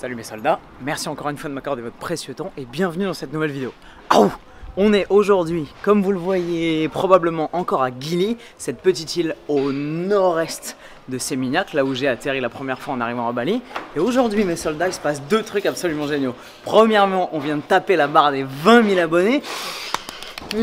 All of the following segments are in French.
Salut mes soldats, merci encore une fois de m'accorder votre précieux temps et bienvenue dans cette nouvelle vidéo. On est aujourd'hui, comme vous le voyez probablement encore à Gili, cette petite île au nord-est de Seminyak, là où j'ai atterri la première fois en arrivant à Bali. Et aujourd'hui mes soldats, il se passe deux trucs absolument géniaux. Premièrement, on vient de taper la barre des 20 000 abonnés.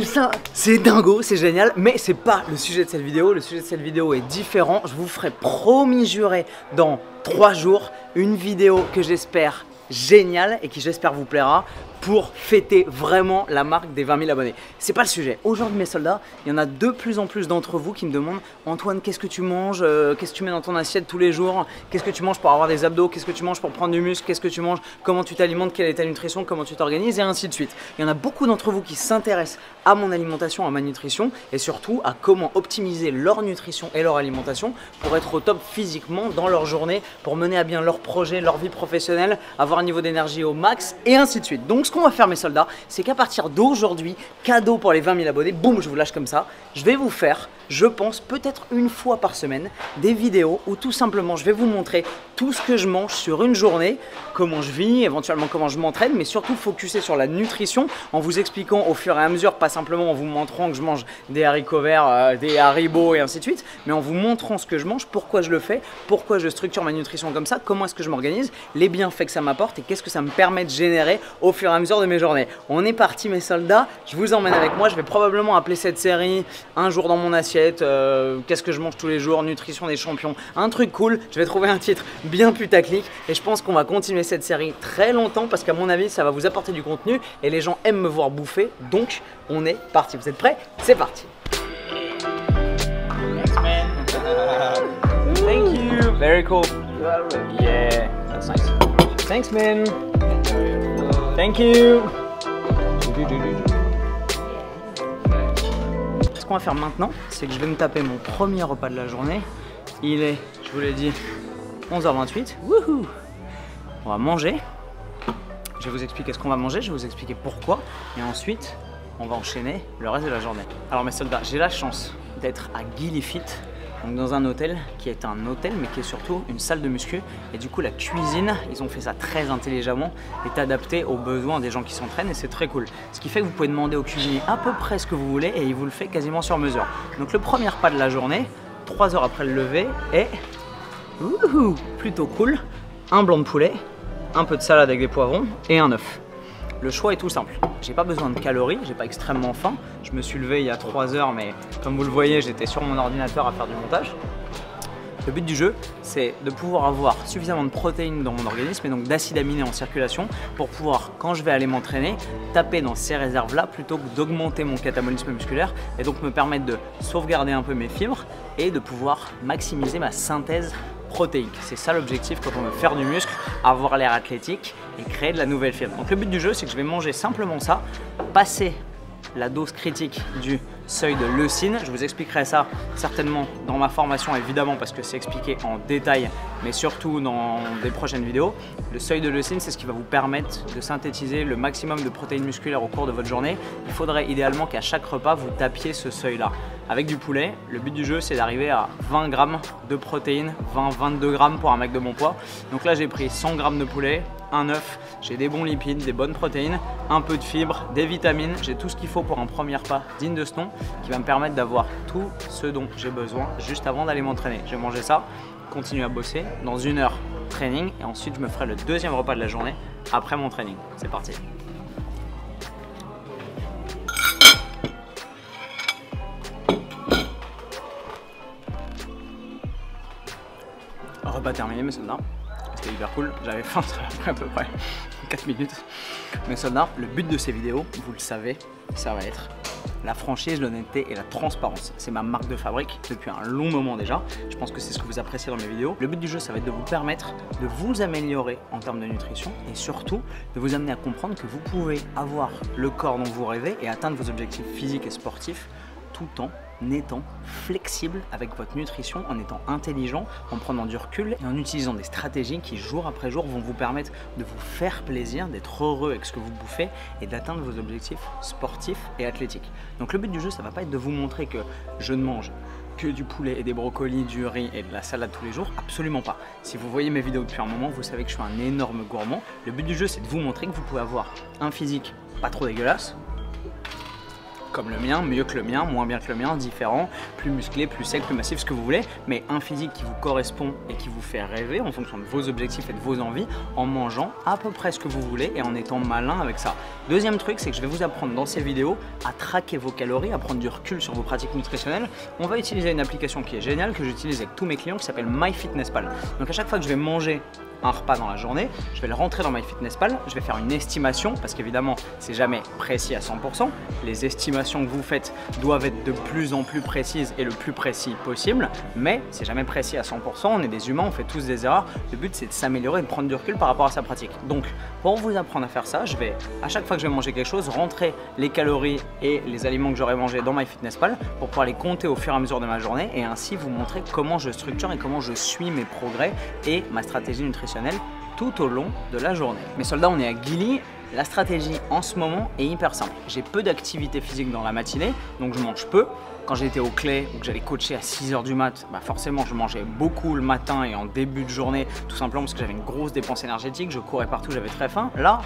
Ça, c'est dingo, c'est génial, mais c'est pas le sujet de cette vidéo. Le sujet de cette vidéo est différent. Je vous ferai promis juré dans 3 jours une vidéo que j'espère géniale et qui j'espère vous plaira pour fêter vraiment la marque des 20 000 abonnés. C'est pas le sujet. Aujourd'hui mes soldats, il y en a de plus en plus d'entre vous qui me demandent Antoine, qu'est-ce que tu manges, qu'est-ce que tu mets dans ton assiette tous les jours, qu'est-ce que tu manges pour avoir des abdos, qu'est-ce que tu manges pour prendre du muscle, qu'est-ce que tu manges, comment tu t'alimentes, quelle est ta nutrition, comment tu t'organises et ainsi de suite. Il y en a beaucoup d'entre vous qui s'intéressent à mon alimentation, à ma nutrition et surtout à comment optimiser leur nutrition et leur alimentation pour être au top physiquement dans leur journée, pour mener à bien leurs projets, leur vie professionnelle, avoir un niveau d'énergie au max et ainsi de suite. Donc ce qu'on va faire mes soldats, c'est qu'à partir d'aujourd'hui, cadeau pour les 20 000 abonnés, boum, je vous lâche comme ça, je vais vous faire, je pense peut-être une fois par semaine, des vidéos où tout simplement je vais vous montrer tout ce que je mange sur une journée, comment je vis, éventuellement comment je m'entraîne, mais surtout focuser sur la nutrition en vous expliquant au fur et à mesure, pas simplement en vous montrant que je mange des haricots verts, des haribots et ainsi de suite, mais en vous montrant ce que je mange, pourquoi je le fais, pourquoi je structure ma nutrition comme ça, comment est-ce que je m'organise, les bienfaits que ça m'apporte et qu'est-ce que ça me permet de générer au fur et à mesure de mes journées. On est parti mes soldats, je vous emmène avec moi, je vais probablement appeler cette série un jour dans mon assiette, qu'est-ce que je mange tous les jours, nutrition des champions, un truc cool, je vais trouver un titre bien putaclic et je pense qu'on va continuer cette série très longtemps parce qu'à mon avis ça va vous apporter du contenu et les gens aiment me voir bouffer, donc on est parti. Vous êtes prêts? C'est parti. Thanks man. Thank you. Very cool. Yeah, that's nice. Thanks man. Thank you. Ce qu'on va faire maintenant, c'est que je vais me taper mon premier repas de la journée. Il est, je vous l'ai dit, 11h28. Wouhou! On va manger. Je vais vous expliquer ce qu'on va manger, je vais vous expliquer pourquoi. Et ensuite, on va enchaîner le reste de la journée. Alors mes soldats, j'ai la chance d'être à Gili Fit. Donc dans un hôtel qui est un hôtel mais qui est surtout une salle de muscu et du coup la cuisine, ils ont fait ça très intelligemment, est adaptée aux besoins des gens qui s'entraînent et c'est très cool. Ce qui fait que vous pouvez demander au cuisinier à peu près ce que vous voulez et il vous le fait quasiment sur mesure. Donc le premier repas de la journée, 3 heures après le lever, est plutôt cool. Un blanc de poulet, un peu de salade avec des poivrons et un œuf. Le choix est tout simple, j'ai pas besoin de calories, j'ai pas extrêmement faim. Je me suis levé il y a 3 heures mais comme vous le voyez j'étais sur mon ordinateur à faire du montage. Le but du jeu c'est de pouvoir avoir suffisamment de protéines dans mon organisme et donc d'acides aminés en circulation pour pouvoir, quand je vais aller m'entraîner, taper dans ces réserves là plutôt que d'augmenter mon catabolisme musculaire et donc me permettre de sauvegarder un peu mes fibres et de pouvoir maximiser ma synthèse protéique. C'est ça l'objectif quand on veut faire du muscle, avoir l'air athlétique et créer de la nouvelle fibre. Donc le but du jeu c'est que je vais manger simplement ça, passer la dose critique du seuil de leucine. Je vous expliquerai ça certainement dans ma formation évidemment parce que c'est expliqué en détail mais surtout dans des prochaines vidéos. Le seuil de leucine c'est ce qui va vous permettre de synthétiser le maximum de protéines musculaires au cours de votre journée. Il faudrait idéalement qu'à chaque repas vous tapiez ce seuil là. Avec du poulet, le but du jeu c'est d'arriver à 20 grammes de protéines, 20-22 grammes pour un mec de mon poids. Donc là j'ai pris 100 grammes de poulet, un œuf, j'ai des bons lipides, des bonnes protéines, un peu de fibres, des vitamines, j'ai tout ce qu'il faut pour un premier repas digne de ce nom qui va me permettre d'avoir tout ce dont j'ai besoin juste avant d'aller m'entraîner. Je vais manger ça, continuer à bosser, dans 1 heure training et ensuite je me ferai le deuxième repas de la journée après mon training. C'est parti. Repas terminé mes soldats, c'était hyper cool, j'avais faim, ça a pris à peu près 4 minutes. Mes soldats, le but de ces vidéos, vous le savez, ça va être la franchise, l'honnêteté et la transparence. C'est ma marque de fabrique depuis un long moment déjà, je pense que c'est ce que vous appréciez dans mes vidéos. Le but du jeu ça va être de vous permettre de vous améliorer en termes de nutrition et surtout de vous amener à comprendre que vous pouvez avoir le corps dont vous rêvez et atteindre vos objectifs physiques et sportifs tout en étant flexible avec votre nutrition, en étant intelligent, en prenant du recul et en utilisant des stratégies qui jour après jour vont vous permettre de vous faire plaisir, d'être heureux avec ce que vous bouffez et d'atteindre vos objectifs sportifs et athlétiques. Donc le but du jeu ça va pas être de vous montrer que je ne mange que du poulet et des brocolis, du riz et de la salade tous les jours? Absolument pas. Si vous voyez mes vidéos depuis un moment, vous savez que je suis un énorme gourmand. Le but du jeu, c'est de vous montrer que vous pouvez avoir un physique pas trop dégueulasse, comme le mien, mieux que le mien, moins bien que le mien, différent, plus musclé, plus sec, plus massif, ce que vous voulez, mais un physique qui vous correspond et qui vous fait rêver en fonction de vos objectifs et de vos envies, en mangeant à peu près ce que vous voulez et en étant malin avec ça. Deuxième truc, c'est que je vais vous apprendre dans ces vidéos à traquer vos calories, à prendre du recul sur vos pratiques nutritionnelles. On va utiliser une application qui est géniale, que j'utilise avec tous mes clients, qui s'appelle MyFitnessPal. Donc à chaque fois que je vais manger un repas dans la journée, je vais le rentrer dans MyFitnessPal, je vais faire une estimation, parce qu'évidemment c'est jamais précis à 100%, les estimations que vous faites doivent être de plus en plus précises et le plus précis possible, mais c'est jamais précis à 100%, on est des humains, on fait tous des erreurs, le but c'est de s'améliorer et de prendre du recul par rapport à sa pratique. Donc pour vous apprendre à faire ça, je vais, à chaque fois que je vais manger quelque chose, rentrer les calories et les aliments que j'aurai mangés dans MyFitnessPal pour pouvoir les compter au fur et à mesure de ma journée et ainsi vous montrer comment je structure et comment je suis mes progrès et ma stratégie nutritionnelle tout au long de la journée. Mes soldats, on est à Gilly. La stratégie en ce moment est hyper simple. J'ai peu d'activité physique dans la matinée, donc je mange peu. Quand j'étais au Clay ou que j'allais coacher à 6 h du mat, bah forcément je mangeais beaucoup le matin et en début de journée, tout simplement parce que j'avais une grosse dépense énergétique, je courais partout, j'avais très faim. Là,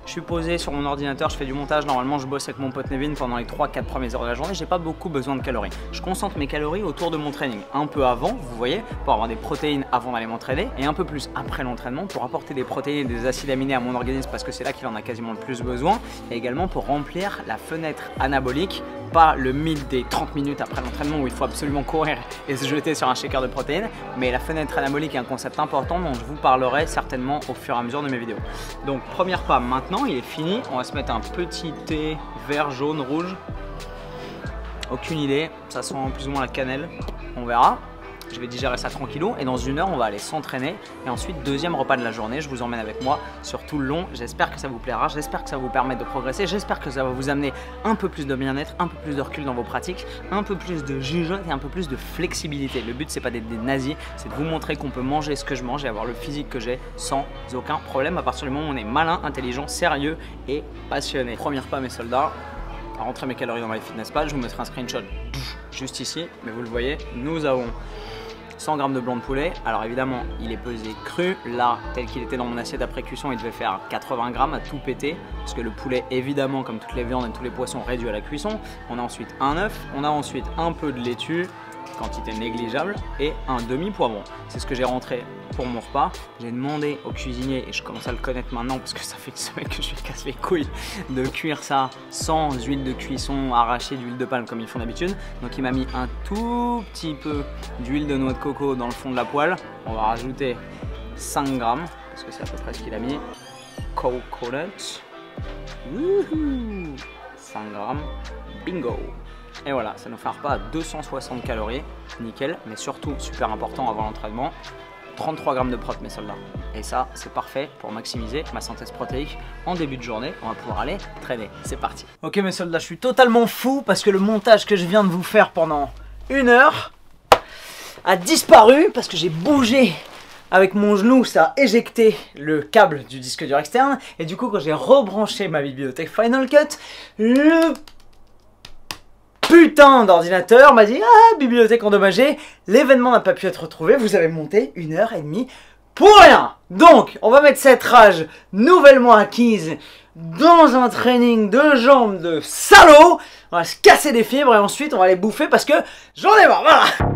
je suis posé sur mon ordinateur, je fais du montage, normalement je bosse avec mon pote Nevin pendant les 3-4 premières heures de la journée, j'ai pas beaucoup besoin de calories. Je concentre mes calories autour de mon training, un peu avant, vous voyez, pour avoir des protéines avant d'aller m'entraîner, et un peu plus après l'entraînement pour apporter des protéines et des acides aminés à mon organisme parce que c'est là qu'il en a quasiment le plus besoin, et également pour remplir la fenêtre anabolique, pas le mythe des 30 minutes après l'entraînement où il faut absolument courir et se jeter sur un shaker de protéines, mais la fenêtre anabolique est un concept important dont je vous parlerai certainement au fur et à mesure de mes vidéos. Donc premier pas maintenant, il est fini, on va se mettre un petit thé vert, jaune, rouge, aucune idée, ça sent plus ou moins la cannelle, on verra. Je vais digérer ça tranquillou et dans 1 heure on va aller s'entraîner et ensuite deuxième repas de la journée, je vous emmène avec moi sur tout le long. J'espère que ça vous plaira, j'espère que ça va vous permettre de progresser, j'espère que ça va vous amener un peu plus de bien-être, un peu plus de recul dans vos pratiques, un peu plus de jugeote et un peu plus de flexibilité. Le but c'est pas d'être des nazis, c'est de vous montrer qu'on peut manger ce que je mange et avoir le physique que j'ai sans aucun problème à partir du moment où on est malin, intelligent, sérieux et passionné. Premier pas mes soldats, à rentrer mes calories dans MyFitnessPal, je vous mettrai un screenshot juste ici, mais vous le voyez, nous avons 100 g de blanc de poulet. Alors évidemment, il est pesé cru. Là, tel qu'il était dans mon assiette après cuisson, il devait faire 80 g à tout péter. Parce que le poulet, évidemment, comme toutes les viandes et tous les poissons, réduit à la cuisson. On a ensuite un œuf. On a ensuite un peu de laitue, quantité négligeable, et un demi-poivron. C'est ce que j'ai rentré pour mon repas. J'ai demandé au cuisinier, et je commence à le connaître maintenant parce que ça fait une semaine que je lui casse les couilles, de cuire ça sans huile de cuisson arrachée d'huile de palme comme ils font d'habitude. Donc il m'a mis un tout petit peu d'huile de noix de coco dans le fond de la poêle. On va rajouter 5 g parce que c'est à peu près ce qu'il a mis. Coconut. Wouhou, 5 g. Bingo. Et voilà, ça nous fait un repas à 260 calories, nickel, mais surtout, super important avant l'entraînement, 33 g de prot mes soldats. Et ça, c'est parfait pour maximiser ma synthèse protéique en début de journée. On va pouvoir aller traîner. C'est parti. Ok mes soldats, je suis totalement fou parce que le montage que je viens de vous faire pendant 1 heure a disparu parce que j'ai bougé avec mon genou, ça a éjecté le câble du disque dur externe. Et du coup, quand j'ai rebranché ma bibliothèque Final Cut, le putain d'ordinateur m'a dit « Ah, bibliothèque endommagée, l'événement n'a pas pu être retrouvé, vous avez monté 1h30 pour rien !» Donc, on va mettre cette rage nouvellement acquise dans un training de jambes de salaud. On va se casser des fibres et ensuite on va les bouffer parce que j'en ai marre, voilà.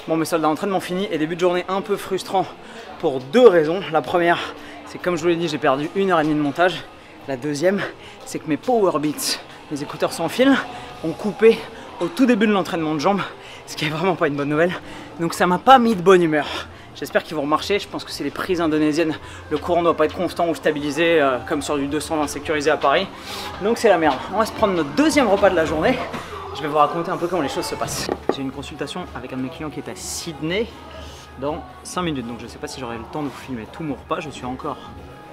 Bon mes soldats, entraînement fini et début de journée un peu frustrant pour deux raisons. La première, c'est comme je vous l'ai dit, j'ai perdu 1h30 de montage. La deuxième, c'est que mes Power Beats, mes écouteurs sans fil, ont coupé au tout début de l'entraînement de jambes, ce qui est vraiment pas une bonne nouvelle. Donc ça m'a pas mis de bonne humeur. J'espère qu'ils vont remarcher, je pense que c'est les prises indonésiennes. Le courant ne doit pas être constant ou stabilisé comme sur du 220 sécurisé à Paris. Donc c'est la merde. On va se prendre notre deuxième repas de la journée. Je vais vous raconter un peu comment les choses se passent. J'ai une consultation avec un de mes clients qui est à Sydney dans 5 minutes. Donc je ne sais pas si j'aurai le temps de vous filmer tout mon repas. Je suis encore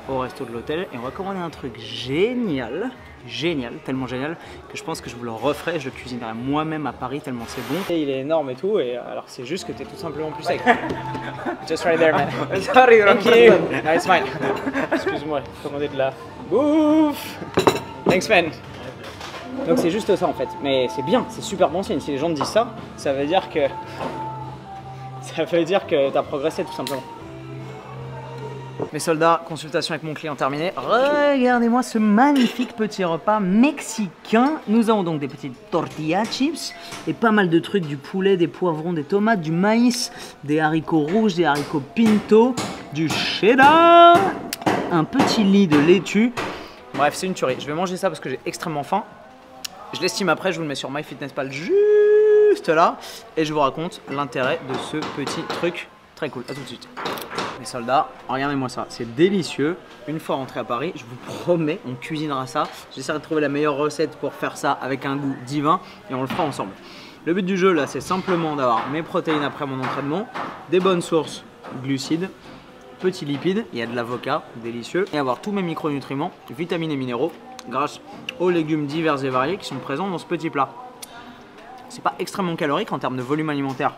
au resto de l'hôtel et on va commander un truc génial. Génial, tellement génial que je pense que je vous le referai. Je le cuisinerai moi-même à Paris tellement c'est bon. Et il est énorme et tout. Et alors c'est juste que tu es tout simplement plus sec. Just right there man. Sorry, thank you. No, it's fine. Excuse-moi, commander de la bouffe. Thanks man. Donc c'est juste ça en fait, mais c'est bien, c'est super bon signe. Si les gens te disent ça, ça veut dire que tu as progressé tout simplement. Mes soldats, consultation avec mon client terminée. Regardez-moi ce magnifique petit repas mexicain. Nous avons donc des petites tortilla chips et pas mal de trucs, du poulet, des poivrons, des tomates, du maïs, des haricots rouges, des haricots pinto, du cheddar, un petit lit de laitue. Bref, c'est une tuerie. Je vais manger ça parce que j'ai extrêmement faim. Je l'estime après, je vous le mets sur MyFitnessPal juste là et je vous raconte l'intérêt de ce petit truc très cool. A tout de suite. Mes soldats, regardez-moi ça, c'est délicieux. Une fois rentré à Paris, je vous promets, on cuisinera ça. J'essaierai de trouver la meilleure recette pour faire ça avec un goût divin et on le fera ensemble. Le but du jeu là, c'est simplement d'avoir mes protéines après mon entraînement, des bonnes sources glucides, petits lipides, il y a de l'avocat, délicieux, et avoir tous mes micronutriments, vitamines et minéraux grâce aux légumes divers et variés qui sont présents dans ce petit plat. C'est pas extrêmement calorique en termes de volume alimentaire,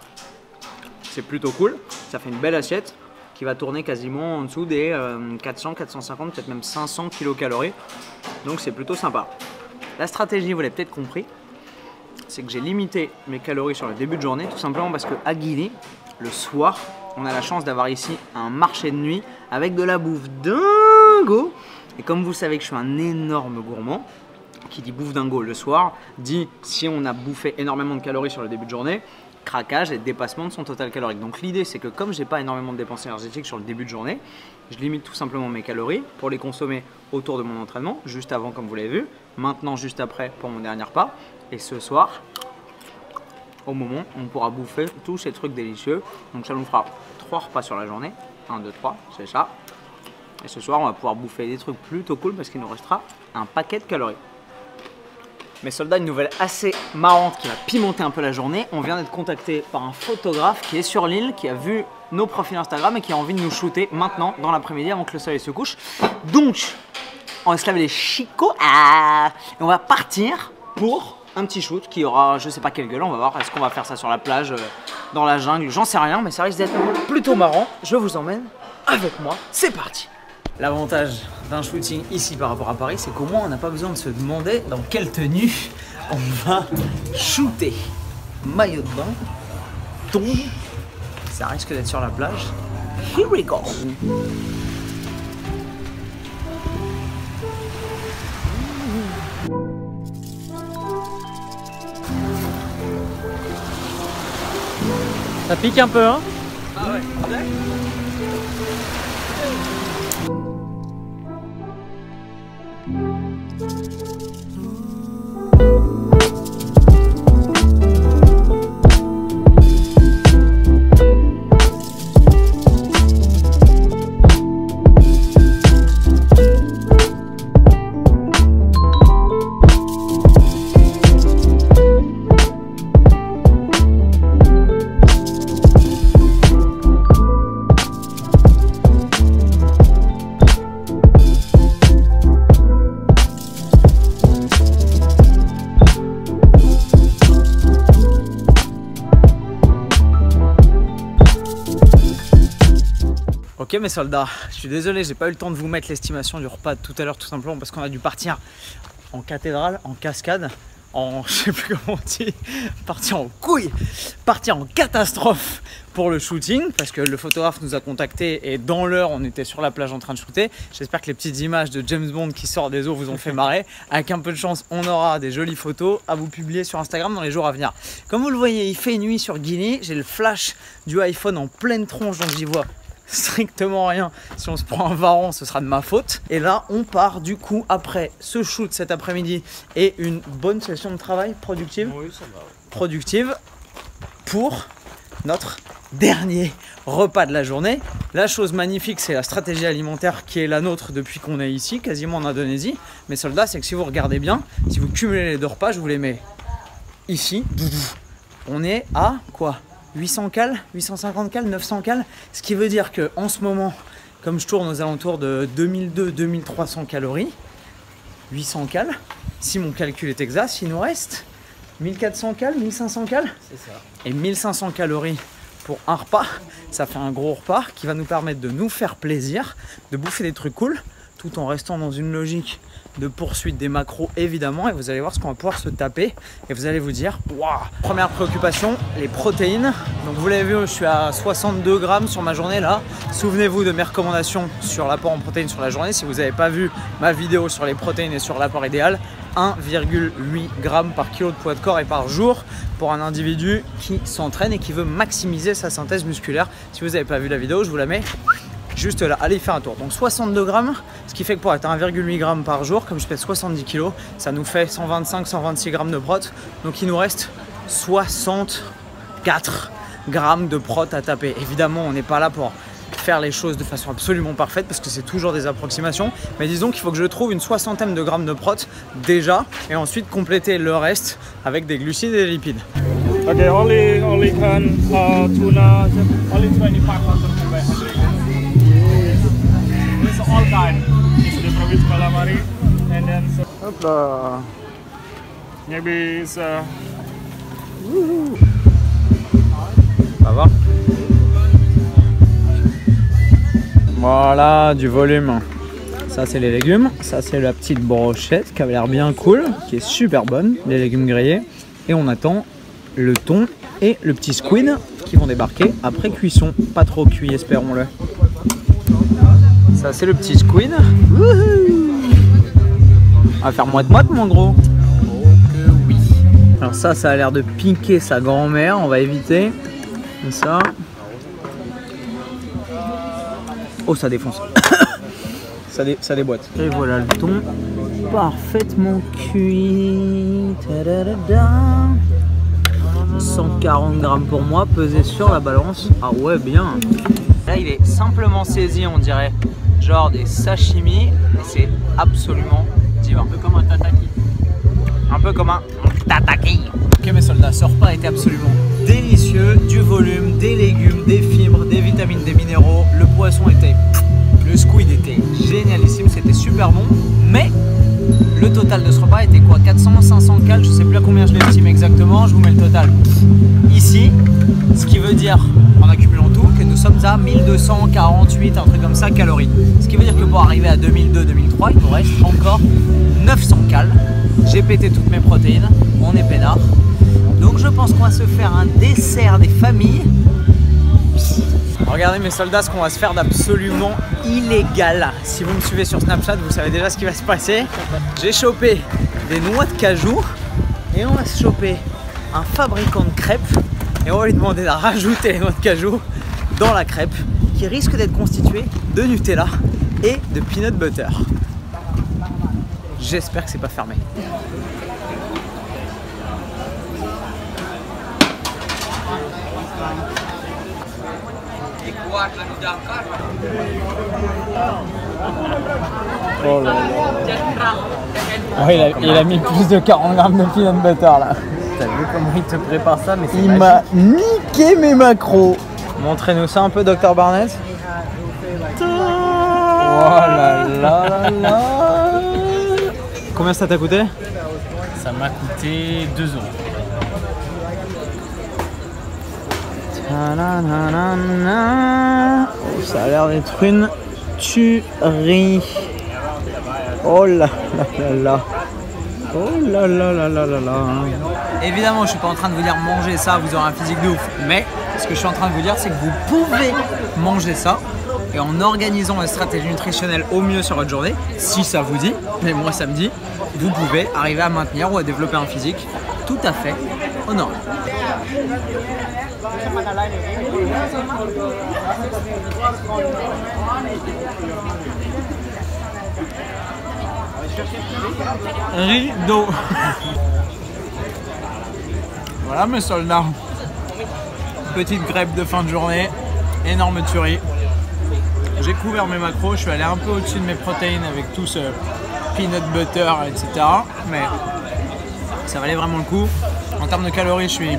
c'est plutôt cool, ça fait une belle assiette qui va tourner quasiment en dessous des 400, 450, peut-être même 500 kilocalories, donc c'est plutôt sympa. La stratégie, vous l'avez peut-être compris, c'est que j'ai limité mes calories sur le début de journée, tout simplement parce que à Guinée, le soir, on a la chance d'avoir ici un marché de nuit avec de la bouffe dingo. Et comme vous savez que je suis un énorme gourmand, qui dit bouffe dingo le soir, dit si on a bouffé énormément de calories sur le début de journée, craquage et dépassement de son total calorique. Donc l'idée c'est que comme j'ai pas énormément de dépenses énergétiques sur le début de journée, je limite tout simplement mes calories pour les consommer autour de mon entraînement, juste avant comme vous l'avez vu, maintenant juste après pour mon dernier repas, et ce soir, au moment, on pourra bouffer tous ces trucs délicieux. Donc ça nous fera 3 repas sur la journée, 1, 2, 3, c'est ça. Et ce soir, on va pouvoir bouffer des trucs plutôt cool parce qu'il nous restera un paquet de calories. Mes soldats, une nouvelle assez marrante qui va pimenter un peu la journée. On vient d'être contacté par un photographe qui est sur l'île, qui a vu nos profils Instagram et qui a envie de nous shooter maintenant, dans l'après-midi, avant que le soleil se couche. Donc, on va se laver les chicots et on va partir pour un petit shoot qui aura je sais pas quelle gueule. On va voir, est-ce qu'on va faire ça sur la plage, dans la jungle, j'en sais rien, mais ça risque d'être plutôt marrant. Je vous emmène avec moi, c'est parti. L'avantage d'un shooting ici par rapport à Paris, c'est qu'au moins on n'a pas besoin de se demander dans quelle tenue on va shooter. Maillot de bain, ton, ça risque d'être sur la plage. Here we go. Ça pique un peu, hein? Ah ouais. Ok mes soldats, je suis désolé, j'ai pas eu le temps de vous mettre l'estimation du repas de tout à l'heure, tout simplement parce qu'on a dû partir en cathédrale, en cascade. je sais plus comment on dit, parti en couille, parti en catastrophe pour le shooting parce que le photographe nous a contacté et dans l'heure on était sur la plage en train de shooter. J'espère que les petites images de James Bond qui sort des eaux vous ont fait marrer. Avec un peu de chance, on aura des jolies photos à vous publier sur Instagram dans les jours à venir. Comme vous le voyez, il fait nuit sur Guinée. J'ai le flash du iPhone en pleine tronche, donc j'y vois strictement rien. Si on se prend un varan, ce sera de ma faute. Et là, on part du coup après ce shoot cet après-midi et une bonne session de travail productive. Oui, ça va. Productive pour notre dernier repas de la journée. La chose magnifique, c'est la stratégie alimentaire qui est la nôtre depuis qu'on est ici, quasiment en Indonésie. Mes soldats, c'est que si vous regardez bien, si vous cumulez les deux repas, je vous les mets ici. On est à quoi ? 800 cales, 850 cales, 900 cales, ce qui veut dire que en ce moment, comme je tourne aux alentours de 2200-2300 calories, 800 cales, si mon calcul est exact, il nous reste 1400 cales, 1500 cales. C'est ça. Et 1500 calories pour un repas, ça fait un gros repas qui va nous permettre de nous faire plaisir, de bouffer des trucs cool, tout en restant dans une logique de poursuite des macros évidemment, et vous allez voir ce qu'on va pouvoir se taper et vous allez vous dire waouh. Première préoccupation, les protéines. Donc vous l'avez vu, je suis à 62 grammes sur ma journée là. Souvenez-vous de mes recommandations sur l'apport en protéines sur la journée. Si vous n'avez pas vu ma vidéo sur les protéines et sur l'apport idéal, 1,8 g par kilo de poids de corps et par jour pour un individu qui s'entraîne et qui veut maximiser sa synthèse musculaire. Si vous n'avez pas vu la vidéo, je vous la mets juste là, allez y faire un tour. Donc 62 grammes, ce qui fait que pour être à 1,8 g par jour, comme je pèse 70 kg, ça nous fait 125-126 grammes de prot. Donc il nous reste 64 grammes de prot à taper. Évidemment, on n'est pas là pour faire les choses de façon absolument parfaite parce que c'est toujours des approximations. Mais disons qu'il faut que je trouve une soixantaine de grammes de prot déjà et ensuite compléter le reste avec des glucides et des lipides. Okay, only can tuna, only 25,500. It's all kind. It's the province calamari, and then hop là. Maybe it's On va voir. Voilà, du volume. Ça c'est les légumes. Ça c'est la petite brochette qui avait l'air bien cool, qui est super bonne, les légumes grillés. Et on attend le thon et le petit squid qui vont débarquer après cuisson. Pas trop cuit, espérons-le. Ça c'est le petit squid. Wouhou! On va faire moite-moite mon gros. Oh que oui. Alors ça a l'air de piquer sa grand-mère. On va éviter. Comme ça. Oh ça défonce. ça déboîte. Et voilà le thon. Parfaitement cuit. Ta-da-da-da. 140 grammes pour moi, pesé sur la balance. Ah ouais, bien. Là il est simplement saisi, on dirait genre des sashimi, et c'est absolument divin. Un peu comme un tataki. Un peu comme un tataki. Ok mes soldats, ce repas était absolument délicieux. Du volume, des légumes, des fibres, des vitamines, des minéraux. Le poisson était... Le squid était génialissime, c'était super bon. Mais le total de ce repas était quoi? 400, 500 cales, je sais plus à combien je l'ai estimé exactement. Je vous mets le total ici. Ce qui veut dire, en accumulant tout, que nous sommes à 1248, un truc comme ça, calories. Ce qui veut dire que pour arriver à 2002-2003, il nous reste encore 900 cales. J'ai pété toutes mes protéines, on est peinard. Donc je pense qu'on va se faire un dessert des familles. Regardez mes soldats, ce qu'on va se faire d'absolument illégal. Si vous me suivez sur Snapchat, vous savez déjà ce qui va se passer. J'ai chopé des noix de cajou et on va se choper un fabricant de crêpes. Et on va lui demander de rajouter les noix de cajou dans la crêpe qui risque d'être constituée de Nutella et de peanut butter. J'espère que c'est pas fermé. Oh là là. Oh, il a mis plus de 40 grammes de peanut butter là. T'as vu comment il te prépare ça, mais il m'a niqué mes macros. Montrez-nous ça un peu, Dr Barnett. Oh là là là. Combien ça t'a coûté? Ça m'a coûté 2 €. Oh, ça a l'air d'être une tuerie. Oh là là là là. Oh là là là là là là. Évidemment, je suis pas en train de vous dire manger ça, vous aurez un physique de ouf. Mais ce que je suis en train de vous dire, c'est que vous pouvez manger ça. Et en organisant une stratégie nutritionnelle au mieux sur votre journée, si ça vous dit, mais moi ça me dit, vous pouvez arriver à maintenir ou à développer un physique tout à fait honorable. Rideau. Voilà mes soldats. Petite crêpe de fin de journée, énorme tuerie. J'ai couvert mes macros, je suis allé un peu au-dessus de mes protéines avec tout ce peanut butter, etc. Mais ça valait vraiment le coup. En termes de calories, je suis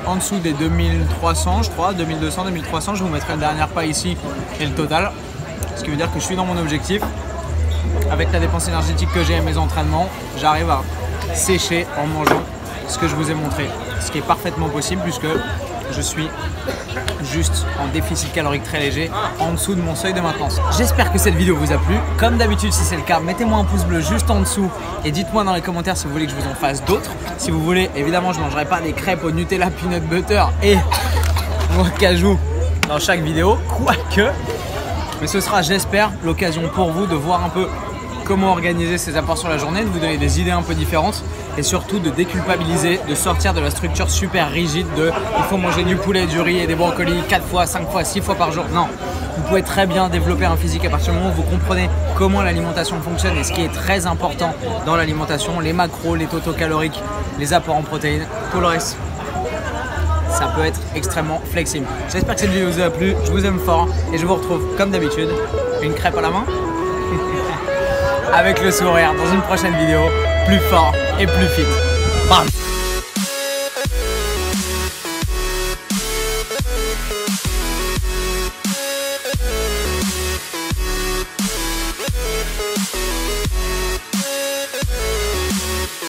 en dessous des 2300, je crois, 2200, 2300. Je vous mettrai le dernier repas ici et le total. Ce qui veut dire que je suis dans mon objectif. Avec la dépense énergétique que j'ai et mes entraînements, j'arrive à sécher en mangeant ce que je vous ai montré. Ce qui est parfaitement possible puisque je suis juste en déficit calorique très léger, en dessous de mon seuil de maintenance. J'espère que cette vidéo vous a plu. Comme d'habitude, si c'est le cas, mettez-moi un pouce bleu juste en dessous et dites-moi dans les commentaires si vous voulez que je vous en fasse d'autres. Si vous voulez, évidemment, je ne mangerai pas des crêpes au Nutella, peanut butter et noix de cajou dans chaque vidéo, quoique. Mais ce sera, j'espère, l'occasion pour vous de voir un peu comment organiser ses apports sur la journée, de vous donner des idées un peu différentes et surtout de déculpabiliser, de sortir de la structure super rigide de il faut manger du poulet, du riz et des brocolis 4 fois, 5 fois, 6 fois par jour. Non, vous pouvez très bien développer un physique à partir du moment où vous comprenez comment l'alimentation fonctionne et ce qui est très important dans l'alimentation, les macros, les totaux caloriques, les apports en protéines, tout le reste. Ça peut être extrêmement flexible. J'espère que cette vidéo vous a plu, je vous aime fort et je vous retrouve comme d'habitude, une crêpe à la main avec le sourire dans une prochaine vidéo plus fort et plus fit. Bam.